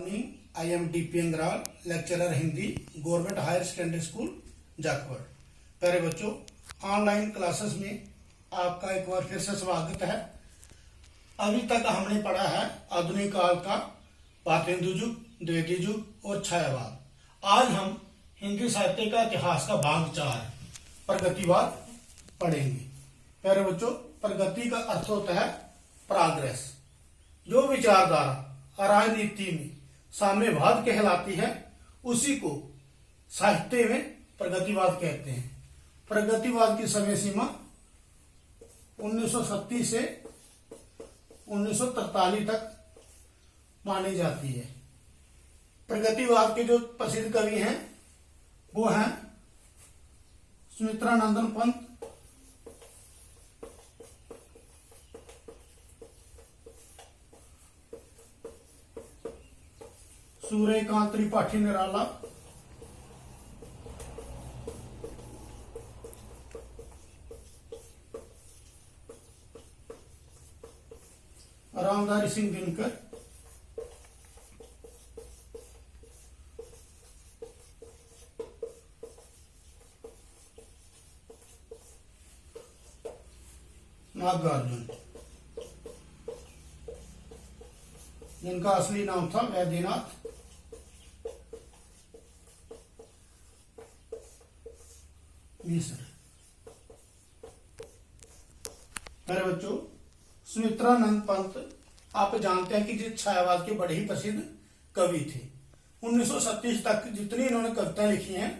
Morning. I am DP Angral, lecturer Hindi, government higher secondary school Jakhar. प्यारे बच्चों, online classes में आपका एक बार फिर से स्वागत है। अभी तक हमने पढ़ा है आधुनिक काल का पातेंदु युग, द्वितीय युग और छायावाद। आज हम हिंदी साहित्य का इतिहास का भाग 4 प्रगतिवाद पढ़ेंगे। प्यारे बच्चों, प्रगति का अर्थ होता है प्रोग्रेस। जो विचारधारा राजनीति में साम्यवाद कहलाती है, उसी को साहित्य में प्रगतिवाद कहते हैं। प्रगतिवाद की समय सीमा 1937 से 1943 तक मानी जाती है। प्रगतिवाद के जो प्रसिद्ध कवि हैं वो हैं सुमित्रानंदन पंत, सूर्यकांत त्रिपाठी निराला, रामधारी सिंह दिनकर, नागार्जुन, जिनका असली नाम था वैद्यनाथ मिश्र। मेरे बच्चों, सुमित्रानंद पंत आप जानते हैं कि जो छायावाद के बड़े ही प्रसिद्ध कवि थे। 1937 तक जितनी इन्होंने कविताएं लिखी हैं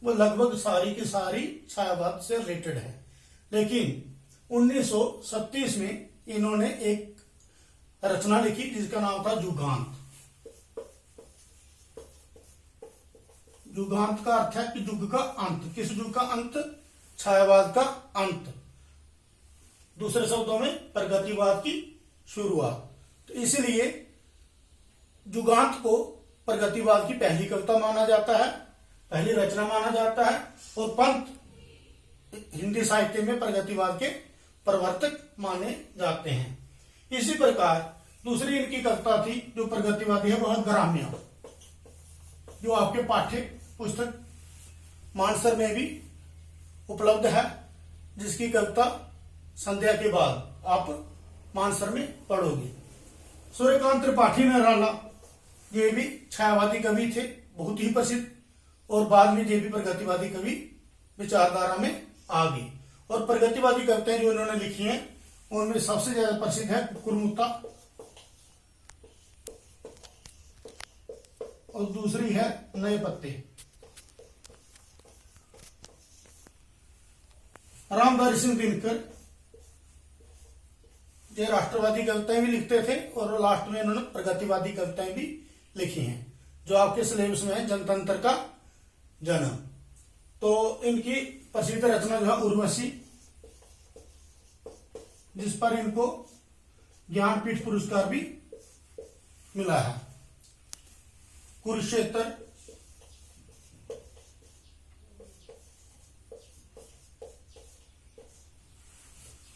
वो लगभग सारी की सारी छायावाद से रिलेटेड है। लेकिन 1937 में इन्होंने एक रचना लिखी जिसका नाम था युगांत। युगांत का अर्थ है कि युग का अंत। किस युग का अंत? छायावाद का अंत। दूसरे शब्दों में प्रगतिवाद की शुरुआत। तो इसलिए युगांत को प्रगतिवाद की पहली कविता माना जाता है, पहली रचना माना जाता है। और पंत हिंदी साहित्य में प्रगतिवाद के प्रवर्तक माने जाते हैं। इसी प्रकार दूसरी इनकी कविता थी जो प्रगतिवादी है, वह ग्राम्य, जो आपके पाठ्य पुस्तक मानसर में भी उपलब्ध है, जिसकी कविता संध्या के बाद आप मानसर में पढ़ोगे। सूर्यकांत त्रिपाठी निराला ये भी छायावादी कवि थे, बहुत ही प्रसिद्ध, और बाद में ये भी प्रगतिवादी कवि विचारधारा में आ गई। और प्रगतिवादी कविताएं जो इन्होंने लिखी हैं उनमें सबसे ज्यादा प्रसिद्ध है कुकुरमुत्ता, और दूसरी है नए पत्ते। रामधारी सिंह दिनकर ये राष्ट्रवादी कविताएं भी लिखते थे और लास्ट में इन्होंने प्रगतिवादी कविताएं भी लिखी हैं, जो आपके सिलेबस में है जनतंत्र का जन्म। तो इनकी प्रसिद्ध रचना जो है उर्वशी, जिस पर इनको ज्ञानपीठ पुरस्कार भी मिला है। कुरुक्षेत्र,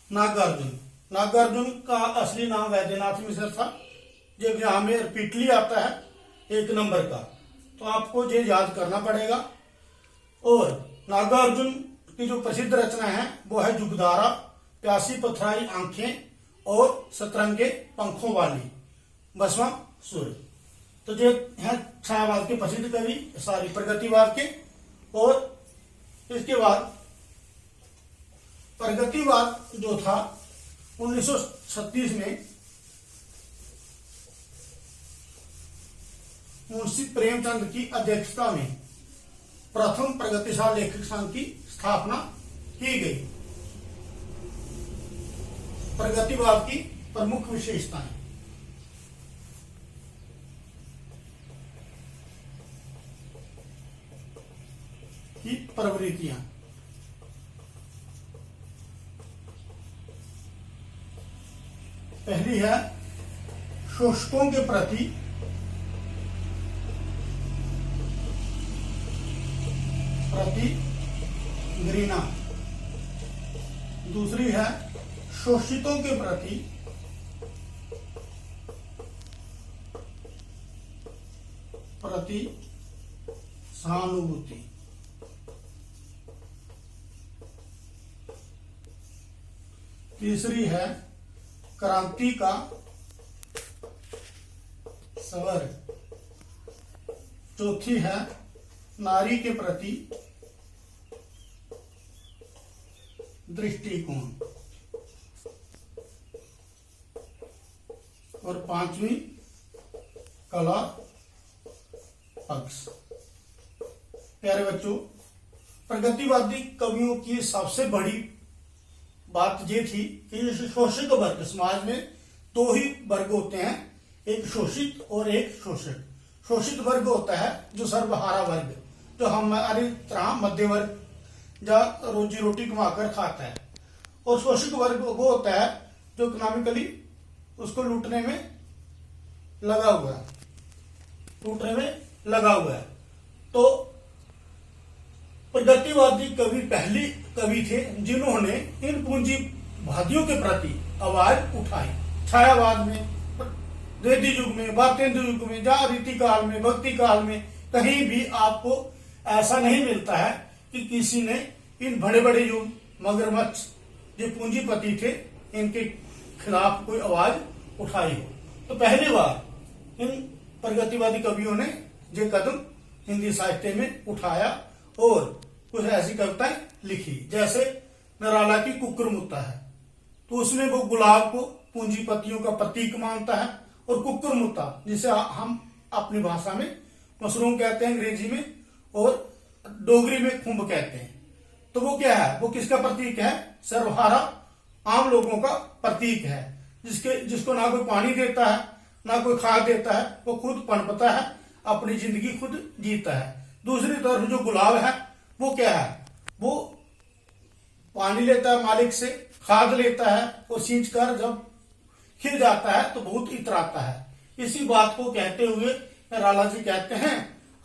नागार्जुन। नागार्जुन का असली नाम वैद्यनाथ मिश्र था। जब यहां में रिपीटली आता है 1 नंबर का, तो आपको ये याद करना पड़ेगा। और नागार्जुन की जो प्रसिद्ध रचना है वो है जुगधारा, प्यासी पथराई आंखें और सतरंगे पंखों वाली भस्मासुर। तो ये है छायावाद के प्रसिद्ध कवि, सारी प्रगतिवाद के। और इसके बाद प्रगतिवाद जो था 1936 में मुंशी प्रेमचंद की अध्यक्षता में प्रथम प्रगतिशील लेखक संघ की स्थापना की गई। प्रगतिवाद की प्रमुख विशेषताएं। की प्रवृत्तियां। पहली है शोषकों के प्रति घृणा। दूसरी है शोषितों के प्रति प्रति सहानुभूति। तीसरी है क्रांति का स्वर। चौथी है नारी के प्रति दृष्टिकोण। और पांचवी कला पक्ष। प्यारे बच्चों, प्रगतिवादी कवियों की सबसे बड़ी बात ये थी कि शोषित वर्ग, समाज में दो ही वर्ग होते हैं, एक शोषित और एक शोषक। शोषित वर्ग होता है जो सर्वहारा वर्ग, जो हमारी तरह मध्य वर्ग या रोजी रोटी कमाकर खाता है, और शोषित वर्ग वो होता है जो इकोनॉमिकली उसको लूटने में लगा हुआ है। तो प्रगतिवादी कवि पहली कवि थे जिन्होंने इन पूंजीवादियों के प्रति आवाज उठाई। छायावाद में, वेदी युग में, भारतेंदु युग में, या रीति काल में, भक्ति काल में, कहीं भी आपको ऐसा नहीं मिलता है कि किसी ने इन बड़े बड़े जो मगरमच्छ जो पूंजीपति थे इनके खिलाफ कोई आवाज उठाई हो। तो पहली बार इन प्रगतिवादी कवियों ने ये कदम हिंदी साहित्य में उठाया और कुछ ऐसी कविताएं लिखी, जैसे निराला की कुकुरमुत्ता है, तो उसमें वो गुलाब को पूंजीपतियों का प्रतीक मानता है, और कुकुरमुत्ता जिसे हम अपनी भाषा में मशरूम कहते हैं अंग्रेजी में, और डोगरी में खुंब कहते हैं। तो वो क्या है, वो किसका प्रतीक है? सर्वहारा आम लोगों का प्रतीक है, जिसको ना कोई पानी देता है ना कोई खाद देता है, वो खुद पनपता है, अपनी जिंदगी खुद जीता है। दूसरी तरफ जो गुलाब है वो क्या है, वो पानी लेता है मालिक से, खाद लेता है, और सींच कर जब खिल जाता है तो बहुत इतराता है। इसी बात को कहते हुए राला जी कहते हैं,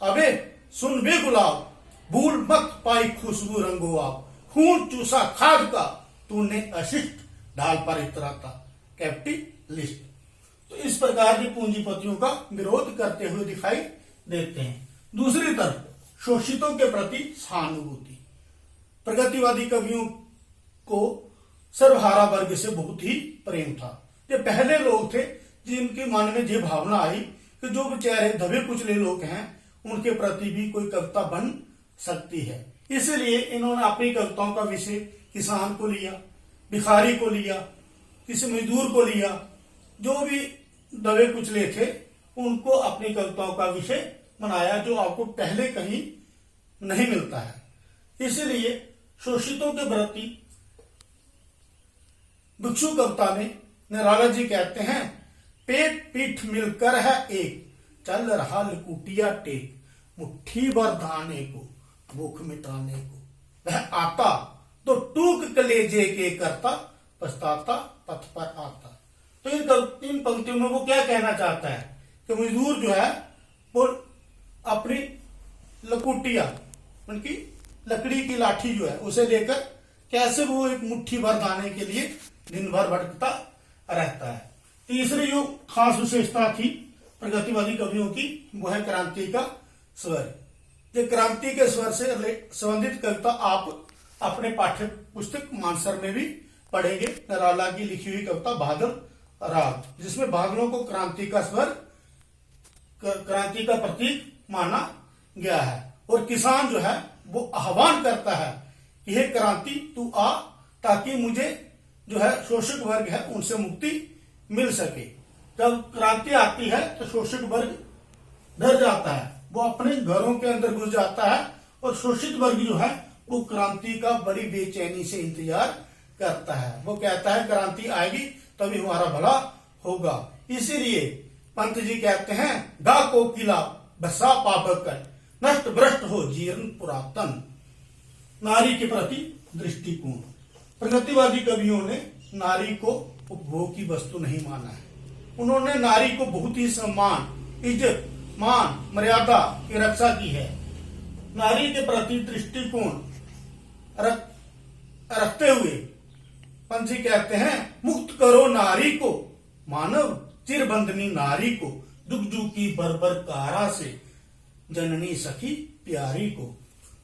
अबे सुन बे गुलाब, भूल मत पाई खुशबू रंगो आप, खून चूसा खाद का तूने अशिष्ट ढाल पर इतराता कैपिटलिस्ट। तो इस प्रकार की पूंजीपतियों का विरोध करते हुए दिखाई देते हैं। दूसरी तरफ शोषितों के प्रति सहानुभूति। प्रगतिवादी कवियों को सर्वहारा वर्ग से बहुत ही प्रेम था। ये पहले लोग थे जिनके मन में ये भावना आई कि जो बेचारे दबे कुचले लोग हैं उनके प्रति भी कोई कविता बन सकती है। इसलिए इन्होंने अपनी कविताओं का विषय किसान को लिया, भिखारी को लिया, किसी मजदूर को लिया, जो भी दबे कुचले थे उनको अपनी कविताओं का विषय बनाया, जो आपको पहले कहीं नहीं मिलता है। इसलिए शोषितों के प्रति भिक्षु कविता में निराला जी कहते हैं, पेट पीठ मिलकर है एक, चल रहा लकुटिया टेक, मुट्ठी भर दाने को भूख मिटाने को, वह आता तो टूक कलेजे के करता, पछताता पथ पर आता। तो इन पंक्तियों में वो क्या कहना चाहता है कि मजदूर जो है वो अपनी लकुटिया, उनकी लकड़ी की लाठी जो है उसे लेकर कैसे वो एक मुट्ठी भर दाने के लिए दिन भर भटकता रहता है। तीसरी जो खास विशेषता थी प्रगतिवादी कवियों की, वो है क्रांति का स्वर। ये क्रांति के स्वर से संबंधित कविता आप अपने पाठ्य पुस्तक मानसर में भी पढ़ेंगे। निराला की लिखी हुई कविता बादल राग, जिसमें बादलों को क्रांति का स्वर, क्रांति का प्रतीक माना गया है। और किसान जो है वो आह्वान करता है कि हे क्रांति तू आ, ताकि मुझे जो है शोषक वर्ग है उनसे मुक्ति मिल सके। जब क्रांति आती है तो शोषक वर्ग डर जाता है, वो अपने घरों के अंदर घुस जाता है, और शोषित वर्ग जो है वो क्रांति का बड़ी बेचैनी से इंतजार करता है। वो कहता है क्रांति आएगी तभी हमारा भला होगा। इसीलिए पंत जी कहते हैं, गा को किला बसा पापक कर, नष्ट भ्रष्ट हो जीर्ण पुरातन। नारी के प्रति दृष्टिकोण। प्रगतिवादी कवियों ने नारी को उपभोग की वस्तु नहीं माना है। उन्होंने नारी को बहुत ही सम्मान, इज्जत, मान, मर्यादा की रक्षा की है। नारी के प्रति दृष्टिकोण रखते हुए पंत जी कहते हैं, मुक्त करो नारी को, मानव चिरबंधनी नारी को, दुख की बर्बर कारा से, जननी सखी प्यारी को।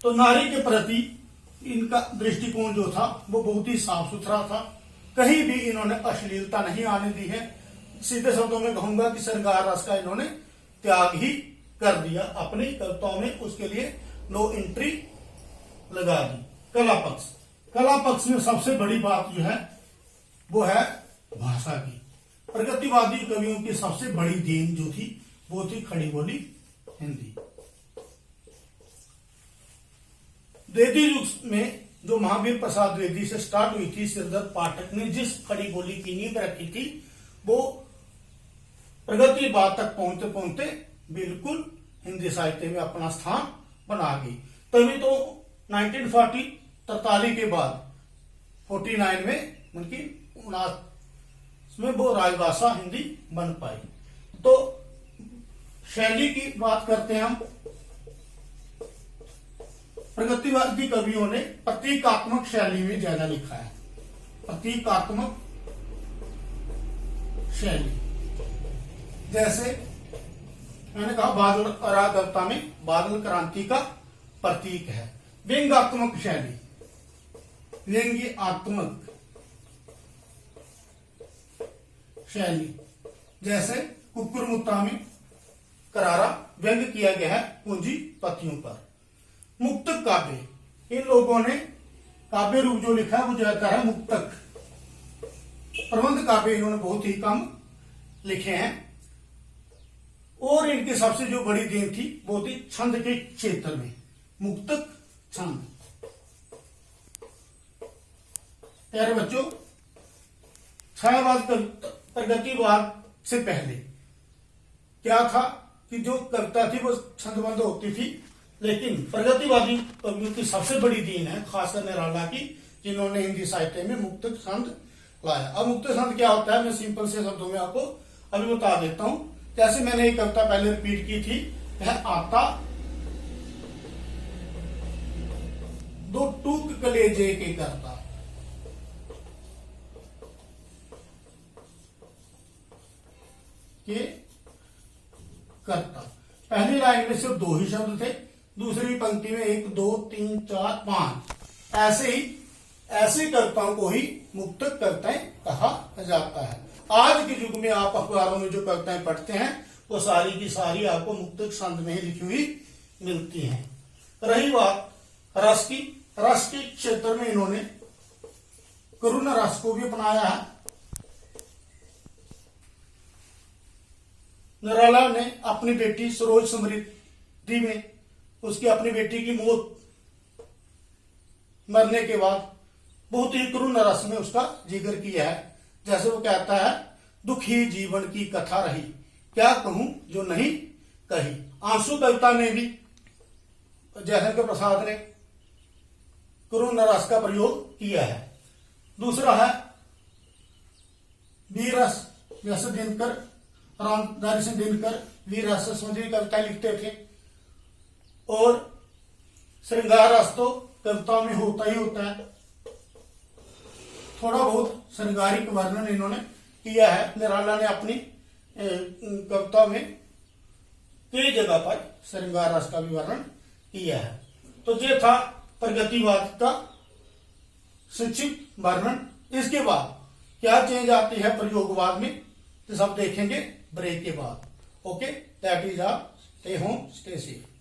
तो नारी के प्रति इनका दृष्टिकोण जो था वो बहुत ही साफ सुथरा था, कहीं भी इन्होंने अश्लीलता नहीं आने दी है। सीधे शब्दों में कहूंगा कि श्रृंगार रस का इन्होंने त्याग ही कर दिया अपनी कविताओं में, उसके लिए नो एंट्री लगा दी। कला पक्ष, कला पक्ष में सबसे बड़ी बात जो है वो है भाषा की। प्रगतिवादी कवियों की सबसे बड़ी देन जो थी वो थी खड़ी बोली हिंदी। द्विवेदी युग में जो महावीर प्रसाद द्विवेदी से स्टार्ट हुई थी, सिरदत्त पाठक ने जिस खड़ी बोली की नींव रखी थी वो प्रगतिवाद तक पहुंचते पहुंचते बिल्कुल हिंदी साहित्य में अपना स्थान बना गई। तभी तो 1943 के बाद 49 में उनकी 49 में वो राजभाषा हिंदी बन पाई। तो शैली की बात करते हैं हम। प्रगतिवादी कवियों ने प्रतीकात्मक शैली में ज्यादा लिखा है। प्रतीकात्मक शैली, जैसे मैंने कहा बादल कविता में बादल क्रांति का प्रतीक है। व्यंग्यात्मक शैली, व्यंग्यात्मक शैली, जैसे कुकुरमुत्ता में करारा व्यंग किया गया है पूंजीपतियों पर। मुक्तक काव्य, इन लोगों ने काव्य रूप जो लिखा है वो जाता है मुक्तक। प्रबंध काव्य इन्होंने बहुत ही कम लिखे हैं। और इनकी सबसे जो बड़ी देन थी वो थी छंद के क्षेत्र में, मुक्तक छंद। प्यारे बच्चों, छायावाद प्रगतिवाद से पहले क्या था कि जो कविता थी वो छंदबद्ध होती थी, लेकिन प्रगतिवादी कवियों की सबसे बड़ी देन है खासकर निराला की, जिन्होंने हिंदी साहित्य में मुक्तक छंद लाया। अब मुक्तक छंद क्या होता है मैं सिंपल से शब्दों में आपको अभी बता देता हूं। जैसे मैंने एक कविता पहले रिपीट की थी, वह आता दो टूक कलेजे के करता। के करता, पहली लाइन में सिर्फ 2 ही शब्द थे, दूसरी पंक्ति में 1 2 3 4 5 ऐसे कविताओं को ही मुक्तक कविताएं कहा जाता है। आज के युग में आप अखबारों में जो कविताएं पढ़ते हैं वो सारी की सारी आपको मुक्तक छंद में ही लिखी हुई मिलती हैं। रही बात रस की, रस के क्षेत्र में इन्होंने करुण रस को भी अपनाया है। निराला ने अपनी बेटी सरोज समृद्धि में उसकी अपनी बेटी की मौत मरने के बाद बहुत ही करुण रस में उसका जिक्र किया है। जैसे वो कहता है, दुखी जीवन की कथा रही, क्या कहूं जो नहीं कही। आंसू कविता में भी जयशंकर प्रसाद ने करुण रस का प्रयोग किया है। दूसरा है वीर रस, जैसे दिनकर रामधारी सिंह दिनकर वीर रस संबंधी कविताएं लिखते थे। और श्रृंगार रस तो कविता में होता ही होता है। थोड़ा बहुत श्रृंगारिक वर्णन इन्होंने किया है। निराला ने अपनी कविता में कई जगह पर श्रृंगार रस का भी वर्णन किया है। तो ये था प्रगतिवाद का संक्षिप्त वर्णन। इसके बाद क्या चेंज आती है प्रयोगवाद में, तो सब देखेंगे ब्रेक के बाद। Okay, that is all. Stay home, stay safe.